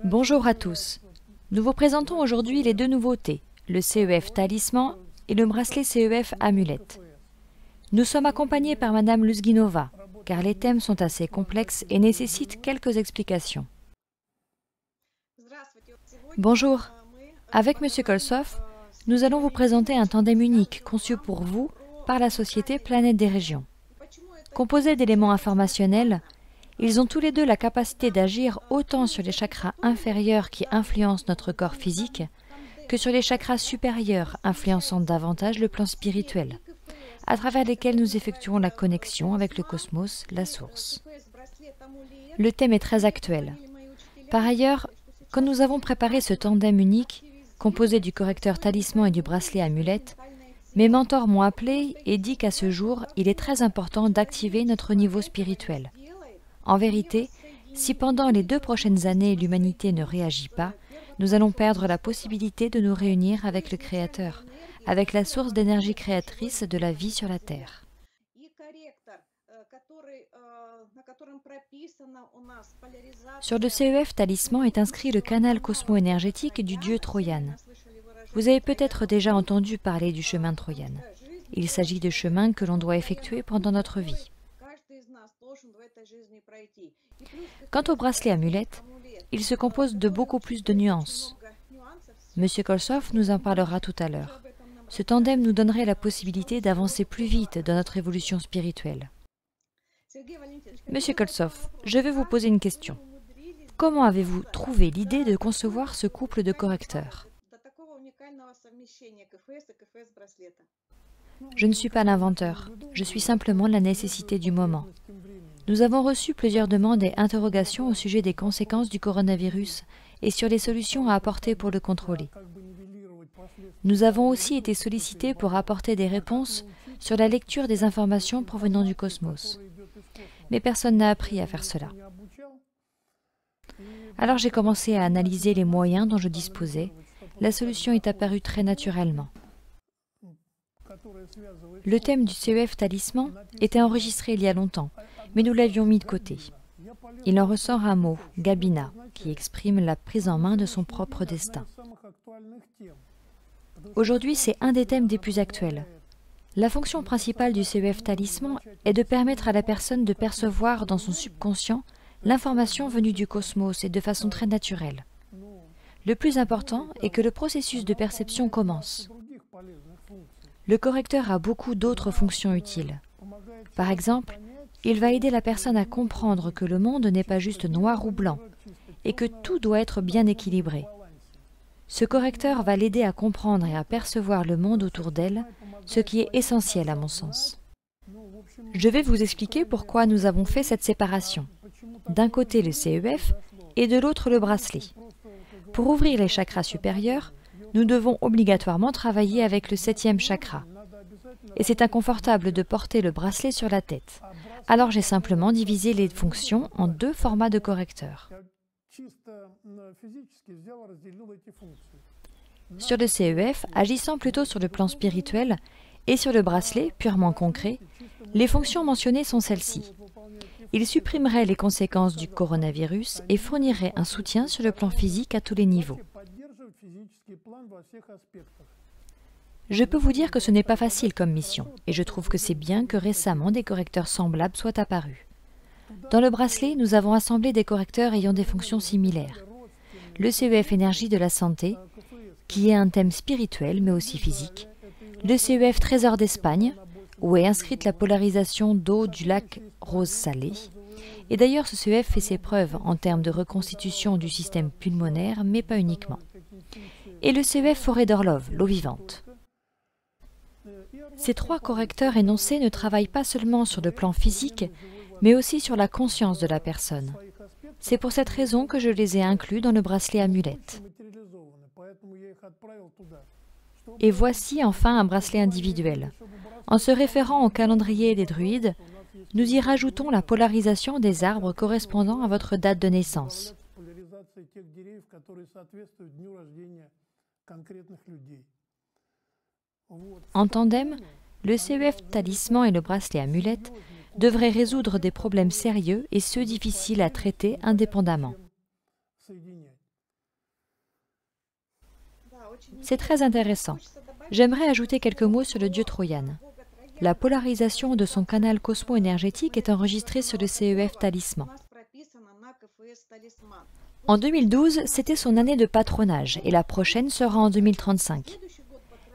Bonjour à tous. Nous vous présentons aujourd'hui les deux nouveautés, le CEF Talisman et le bracelet CEF Amulette. Nous sommes accompagnés par Madame Luzginova, car les thèmes sont assez complexes et nécessitent quelques explications. Bonjour. Avec Monsieur Kolsov, nous allons vous présenter un tandem unique conçu pour vous par la société Planète des Régions. Composés d'éléments informationnels, ils ont tous les deux la capacité d'agir autant sur les chakras inférieurs qui influencent notre corps physique que sur les chakras supérieurs influençant davantage le plan spirituel, à travers lesquels nous effectuons la connexion avec le cosmos, la source. Le thème est très actuel. Par ailleurs, quand nous avons préparé ce tandem unique, composé du correcteur talisman et du bracelet amulette, mes mentors m'ont appelé et dit qu'à ce jour, il est très important d'activer notre niveau spirituel. En vérité, si pendant les 2 prochaines années l'humanité ne réagit pas, nous allons perdre la possibilité de nous réunir avec le Créateur, avec la source d'énergie créatrice de la vie sur la Terre. Sur le CEF Talisman est inscrit le canal cosmo-énergétique du dieu Troyan. Vous avez peut-être déjà entendu parler du chemin de Troyan. Il s'agit de chemins que l'on doit effectuer pendant notre vie. Quant au bracelet amulette, il se compose de beaucoup plus de nuances. Monsieur Kolsov nous en parlera tout à l'heure. Ce tandem nous donnerait la possibilité d'avancer plus vite dans notre évolution spirituelle. Monsieur Kolsov, je vais vous poser une question. Comment avez-vous trouvé l'idée de concevoir ce couple de correcteurs? Je ne suis pas l'inventeur, je suis simplement la nécessité du moment. Nous avons reçu plusieurs demandes et interrogations au sujet des conséquences du coronavirus et sur les solutions à apporter pour le contrôler. Nous avons aussi été sollicités pour apporter des réponses sur la lecture des informations provenant du cosmos. Mais personne n'a appris à faire cela. Alors j'ai commencé à analyser les moyens dont je disposais. La solution est apparue très naturellement. Le thème du CEF Talisman était enregistré il y a longtemps, mais nous l'avions mis de côté. Il en ressort un mot, Gabina, qui exprime la prise en main de son propre destin. Aujourd'hui, c'est un des thèmes des plus actuels. La fonction principale du CEF Talisman est de permettre à la personne de percevoir dans son subconscient l'information venue du cosmos et de façon très naturelle. Le plus important est que le processus de perception commence. Le correcteur a beaucoup d'autres fonctions utiles. Par exemple, il va aider la personne à comprendre que le monde n'est pas juste noir ou blanc et que tout doit être bien équilibré. Ce correcteur va l'aider à comprendre et à percevoir le monde autour d'elle, ce qui est essentiel à mon sens. Je vais vous expliquer pourquoi nous avons fait cette séparation. D'un côté le CEF et de l'autre le bracelet. Pour ouvrir les chakras supérieurs, nous devons obligatoirement travailler avec le 7e chakra. Et c'est inconfortable de porter le bracelet sur la tête. Alors j'ai simplement divisé les fonctions en 2 formats de correcteurs. Sur le CEF, agissant plutôt sur le plan spirituel, et sur le bracelet, purement concret, les fonctions mentionnées sont celles-ci. Il supprimerait les conséquences du coronavirus et fournirait un soutien sur le plan physique à tous les niveaux. Je peux vous dire que ce n'est pas facile comme mission, et je trouve que c'est bien que récemment des correcteurs semblables soient apparus. Dans le bracelet, nous avons assemblé des correcteurs ayant des fonctions similaires. Le CEF Énergie de la Santé, qui est un thème spirituel mais aussi physique. Le CEF Trésor d'Espagne, où est inscrite la polarisation d'eau du lac Rose Salé. Et d'ailleurs, ce CEF fait ses preuves en termes de reconstitution du système pulmonaire, mais pas uniquement. Et le CEF Forêt d'Orlov, l'eau vivante. Ces 3 correcteurs énoncés ne travaillent pas seulement sur le plan physique, mais aussi sur la conscience de la personne. C'est pour cette raison que je les ai inclus dans le bracelet amulette. Et voici enfin un bracelet individuel. En se référant au calendrier des druides, nous y rajoutons la polarisation des arbres correspondant à votre date de naissance. En tandem, le CEF Talisman et le bracelet amulette devrait résoudre des problèmes sérieux et ceux difficiles à traiter indépendamment. C'est très intéressant. J'aimerais ajouter quelques mots sur le dieu Troyan. La polarisation de son canal cosmo-énergétique est enregistrée sur le CEF Talisman. En 2012, c'était son année de patronage et la prochaine sera en 2035.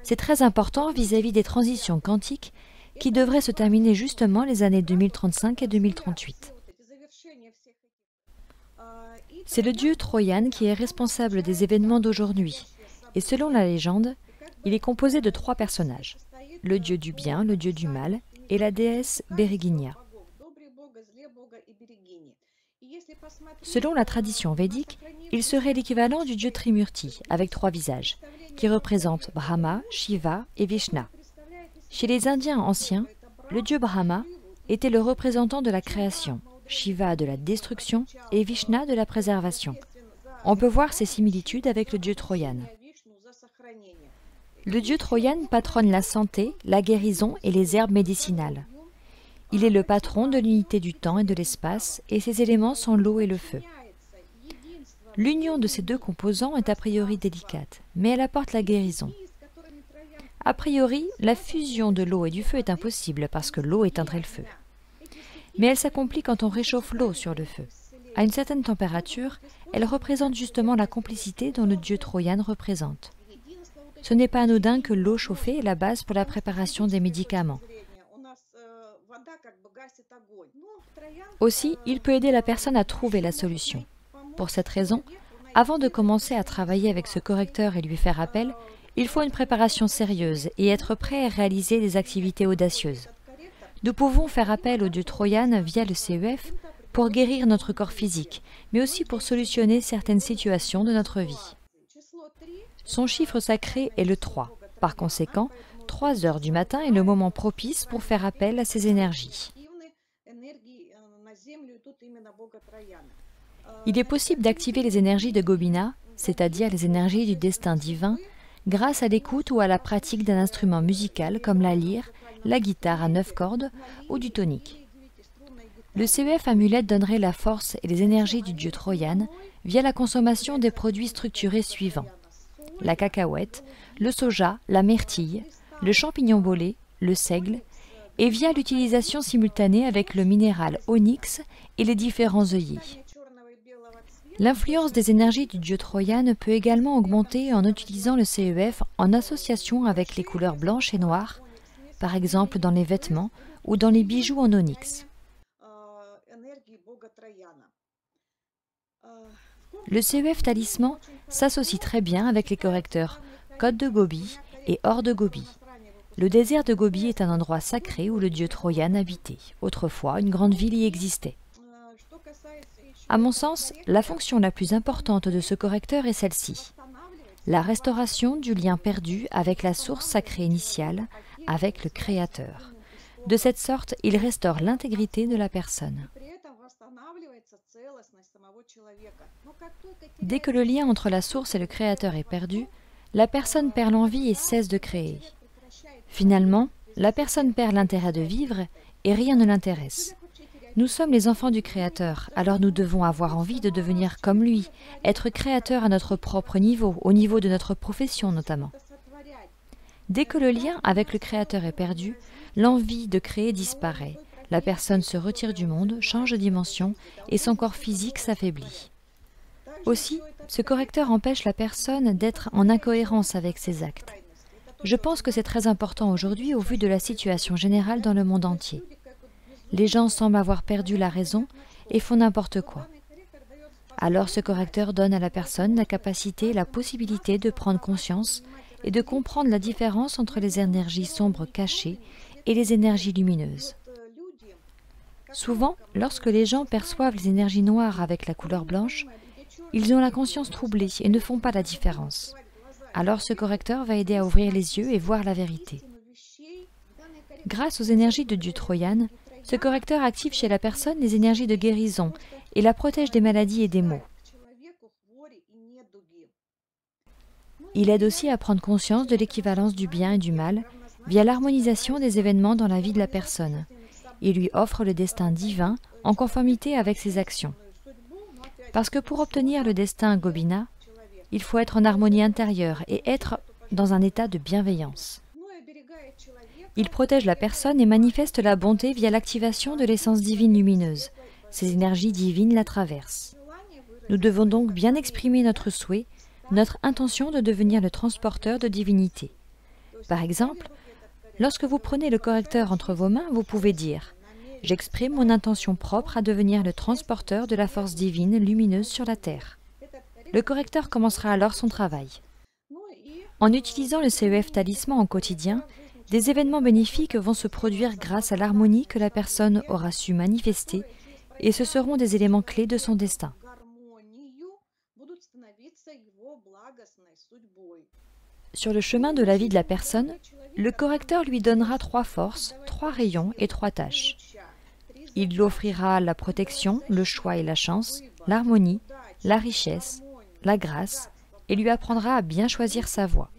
C'est très important vis-à-vis des transitions quantiques qui devraient se terminer justement les années 2035 et 2038. C'est le dieu Troyan qui est responsable des événements d'aujourd'hui. Et selon la légende, il est composé de 3 personnages, le dieu du bien, le dieu du mal et la déesse Bereginia. Selon la tradition védique, il serait l'équivalent du dieu Trimurti, avec 3 visages, qui représentent Brahma, Shiva et Vishna. Chez les Indiens anciens, le dieu Brahma était le représentant de la création, Shiva de la destruction et Vishna de la préservation. On peut voir ces similitudes avec le dieu Troyan. Le dieu Troyan patronne la santé, la guérison et les herbes médicinales. Il est le patron de l'unité du temps et de l'espace, et ses éléments sont l'eau et le feu. L'union de ces 2 composants est a priori délicate, mais elle apporte la guérison. A priori, la fusion de l'eau et du feu est impossible parce que l'eau éteindrait le feu. Mais elle s'accomplit quand on réchauffe l'eau sur le feu. À une certaine température, elle représente justement la complicité dont le dieu Troyan représente. Ce n'est pas anodin que l'eau chauffée est la base pour la préparation des médicaments. Aussi, il peut aider la personne à trouver la solution. Pour cette raison, avant de commencer à travailler avec ce correcteur et lui faire appel, il faut une préparation sérieuse et être prêt à réaliser des activités audacieuses. Nous pouvons faire appel au dieu Troyan via le CEF pour guérir notre corps physique, mais aussi pour solutionner certaines situations de notre vie. Son chiffre sacré est le 3. Par conséquent, 3 heures du matin est le moment propice pour faire appel à ces énergies. Il est possible d'activer les énergies de Gobina, c'est-à-dire les énergies du destin divin, grâce à l'écoute ou à la pratique d'un instrument musical comme la lyre, la guitare à 9 cordes ou du tonique. Le CEF amulette donnerait la force et les énergies du dieu Troyan via la consommation des produits structurés suivants: la cacahuète, le soja, la myrtille, le champignon bolé, le seigle, et via l'utilisation simultanée avec le minéral onyx et les différents œillets. L'influence des énergies du dieu Troyan peut également augmenter en utilisant le CEF en association avec les couleurs blanches et noires, par exemple dans les vêtements ou dans les bijoux en onyx. Le CEF Talisman s'associe très bien avec les correcteurs Côte de Gobi et Or de Gobi. Le désert de Gobi est un endroit sacré où le dieu Troyan habitait. Autrefois, une grande ville y existait. À mon sens, la fonction la plus importante de ce correcteur est celle-ci: la restauration du lien perdu avec la source sacrée initiale, avec le Créateur. De cette sorte, il restaure l'intégrité de la personne. Dès que le lien entre la source et le Créateur est perdu, la personne perd l'envie et cesse de créer. Finalement, la personne perd l'intérêt de vivre et rien ne l'intéresse. Nous sommes les enfants du Créateur, alors nous devons avoir envie de devenir comme lui, être créateurs à notre propre niveau, au niveau de notre profession notamment. Dès que le lien avec le Créateur est perdu, l'envie de créer disparaît. La personne se retire du monde, change de dimension et son corps physique s'affaiblit. Aussi, ce correcteur empêche la personne d'être en incohérence avec ses actes. Je pense que c'est très important aujourd'hui au vu de la situation générale dans le monde entier. Les gens semblent avoir perdu la raison et font n'importe quoi. Alors ce correcteur donne à la personne la capacité, la possibilité de prendre conscience et de comprendre la différence entre les énergies sombres cachées et les énergies lumineuses. Souvent, lorsque les gens perçoivent les énergies noires avec la couleur blanche, ils ont la conscience troublée et ne font pas la différence. Alors ce correcteur va aider à ouvrir les yeux et voir la vérité. Grâce aux énergies de dieu Troyan, ce correcteur active chez la personne les énergies de guérison et la protège des maladies et des maux. Il aide aussi à prendre conscience de l'équivalence du bien et du mal via l'harmonisation des événements dans la vie de la personne. Il lui offre le destin divin en conformité avec ses actions. Parce que pour obtenir le destin Gobina, il faut être en harmonie intérieure et être dans un état de bienveillance. Il protège la personne et manifeste la bonté via l'activation de l'essence divine lumineuse. Ces énergies divines la traversent. Nous devons donc bien exprimer notre souhait, notre intention de devenir le transporteur de divinité. Par exemple, lorsque vous prenez le correcteur entre vos mains, vous pouvez dire « J'exprime mon intention propre à devenir le transporteur de la force divine lumineuse sur la Terre ». Le correcteur commencera alors son travail. En utilisant le CEF talisman au quotidien, des événements bénéfiques vont se produire grâce à l'harmonie que la personne aura su manifester et ce seront des éléments clés de son destin. Sur le chemin de la vie de la personne, le correcteur lui donnera 3 forces, 3 rayons et 3 tâches. Il lui offrira la protection, le choix et la chance, l'harmonie, la richesse, la grâce et lui apprendra à bien choisir sa voie.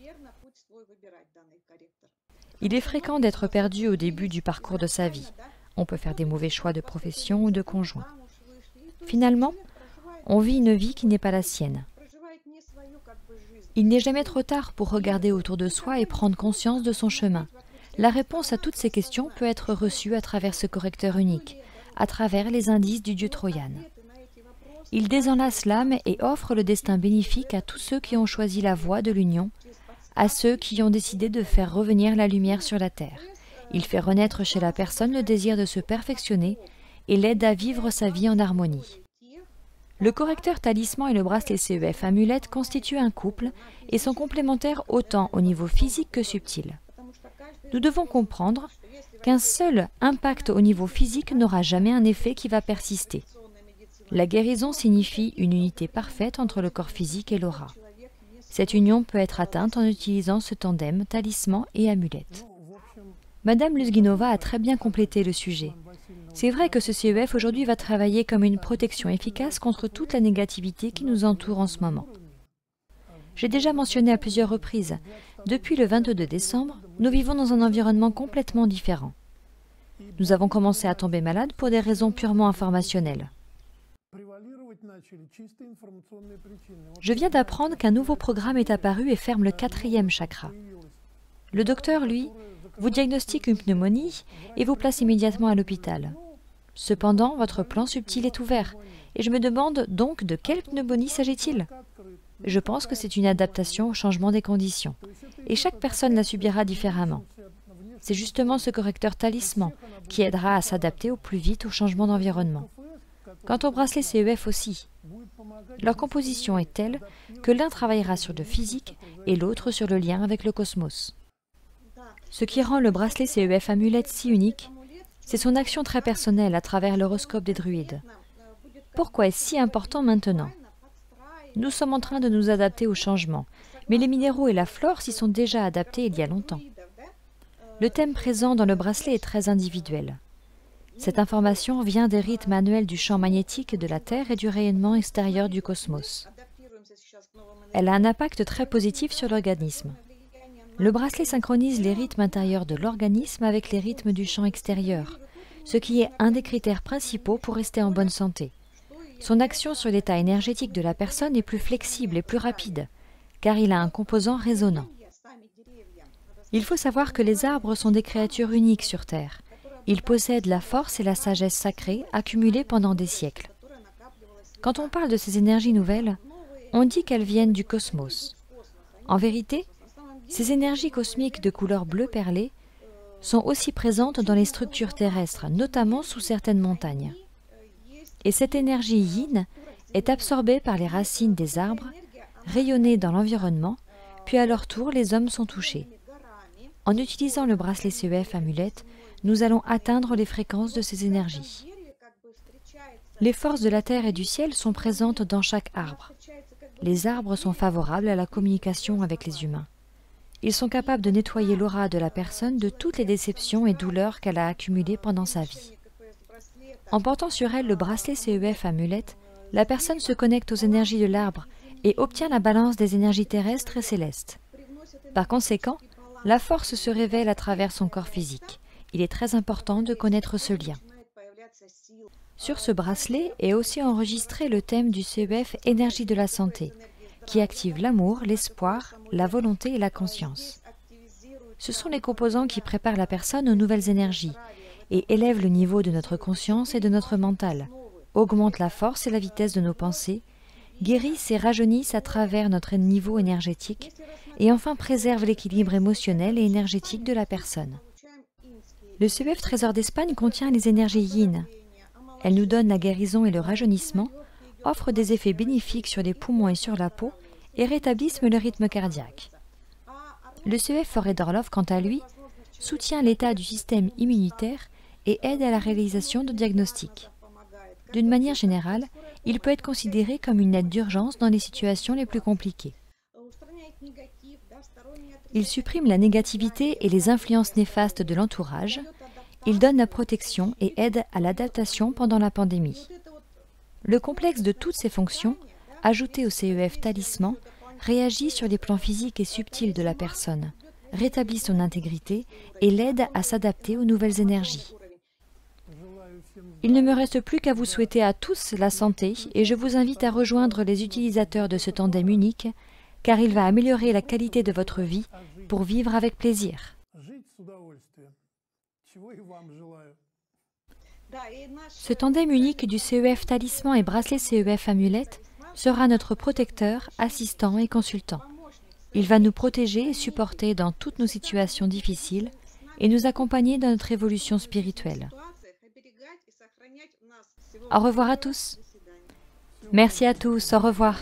Il est fréquent d'être perdu au début du parcours de sa vie. On peut faire des mauvais choix de profession ou de conjoint. Finalement, on vit une vie qui n'est pas la sienne. Il n'est jamais trop tard pour regarder autour de soi et prendre conscience de son chemin. La réponse à toutes ces questions peut être reçue à travers ce correcteur unique, à travers les indices du dieu Troyan. Il désenlace l'âme et offre le destin bénéfique à tous ceux qui ont choisi la voie de l'union, à ceux qui ont décidé de faire revenir la lumière sur la terre. Il fait renaître chez la personne le désir de se perfectionner et l'aide à vivre sa vie en harmonie. Le correcteur talisman et le bracelet CEF amulette constituent un couple et sont complémentaires autant au niveau physique que subtil. Nous devons comprendre qu'un seul impact au niveau physique n'aura jamais un effet qui va persister. La guérison signifie une unité parfaite entre le corps physique et l'aura. Cette union peut être atteinte en utilisant ce tandem talisman et amulette. Madame Luzginova a très bien complété le sujet. C'est vrai que ce CEF aujourd'hui va travailler comme une protection efficace contre toute la négativité qui nous entoure en ce moment. J'ai déjà mentionné à plusieurs reprises, depuis le 22 décembre, nous vivons dans un environnement complètement différent. Nous avons commencé à tomber malades pour des raisons purement informationnelles. Je viens d'apprendre qu'un nouveau programme est apparu et ferme le 4e chakra. Le docteur, lui, vous diagnostique une pneumonie et vous place immédiatement à l'hôpital. Cependant, votre plan subtil est ouvert, et je me demande donc de quelle pneumonie s'agit-il? Je pense que c'est une adaptation au changement des conditions, et chaque personne la subira différemment. C'est justement ce correcteur talisman qui aidera à s'adapter au plus vite au changement d'environnement. Quant au bracelet CEF aussi, leur composition est telle que l'un travaillera sur le physique et l'autre sur le lien avec le cosmos. Ce qui rend le bracelet CEF amulette si unique, c'est son action très personnelle à travers l'horoscope des druides. Pourquoi est-ce si important maintenant? Nous sommes en train de nous adapter au changement, mais les minéraux et la flore s'y sont déjà adaptés il y a longtemps. Le thème présent dans le bracelet est très individuel. Cette information vient des rythmes annuels du champ magnétique de la Terre et du rayonnement extérieur du cosmos. Elle a un impact très positif sur l'organisme. Le bracelet synchronise les rythmes intérieurs de l'organisme avec les rythmes du champ extérieur, ce qui est un des critères principaux pour rester en bonne santé. Son action sur l'état énergétique de la personne est plus flexible et plus rapide, car il a un composant résonant. Il faut savoir que les arbres sont des créatures uniques sur Terre. Ils possèdent la force et la sagesse sacrée accumulées pendant des siècles. Quand on parle de ces énergies nouvelles, on dit qu'elles viennent du cosmos. En vérité, ces énergies cosmiques de couleur bleu perlé sont aussi présentes dans les structures terrestres, notamment sous certaines montagnes. Et cette énergie yin est absorbée par les racines des arbres, rayonnée dans l'environnement, puis à leur tour les hommes sont touchés. En utilisant le bracelet CEF amulette, nous allons atteindre les fréquences de ces énergies. Les forces de la terre et du ciel sont présentes dans chaque arbre. Les arbres sont favorables à la communication avec les humains. Ils sont capables de nettoyer l'aura de la personne de toutes les déceptions et douleurs qu'elle a accumulées pendant sa vie. En portant sur elle le bracelet CEF amulette, la personne se connecte aux énergies de l'arbre et obtient la balance des énergies terrestres et célestes. Par conséquent, la force se révèle à travers son corps physique Il est très important de connaître ce lien. Sur ce bracelet est aussi enregistré le thème du CEF Énergie de la santé, qui active l'amour, l'espoir, la volonté et la conscience. Ce sont les composants qui préparent la personne aux nouvelles énergies et élèvent le niveau de notre conscience et de notre mental, augmentent la force et la vitesse de nos pensées, guérissent et rajeunissent à travers notre niveau énergétique et enfin préservent l'équilibre émotionnel et énergétique de la personne. Le CEF Trésor d'Espagne contient les énergies yin. Elle nous donne la guérison et le rajeunissement, offre des effets bénéfiques sur les poumons et sur la peau et rétablissent le rythme cardiaque. Le CEF Forêt d'Orlov, quant à lui, soutient l'état du système immunitaire et aide à la réalisation de diagnostics. D'une manière générale, il peut être considéré comme une aide d'urgence dans les situations les plus compliquées. Il supprime la négativité et les influences néfastes de l'entourage. Il donne la protection et aide à l'adaptation pendant la pandémie. Le complexe de toutes ces fonctions, ajouté au CEF Talisman, réagit sur les plans physiques et subtils de la personne, rétablit son intégrité et l'aide à s'adapter aux nouvelles énergies. Il ne me reste plus qu'à vous souhaiter à tous la santé et je vous invite à rejoindre les utilisateurs de ce tandem unique, car il va améliorer la qualité de votre vie pour vivre avec plaisir. Ce tandem unique du CEF Talisman et bracelet CEF Amulette sera notre protecteur, assistant et consultant. Il va nous protéger et supporter dans toutes nos situations difficiles et nous accompagner dans notre évolution spirituelle. Au revoir à tous. Merci à tous, au revoir.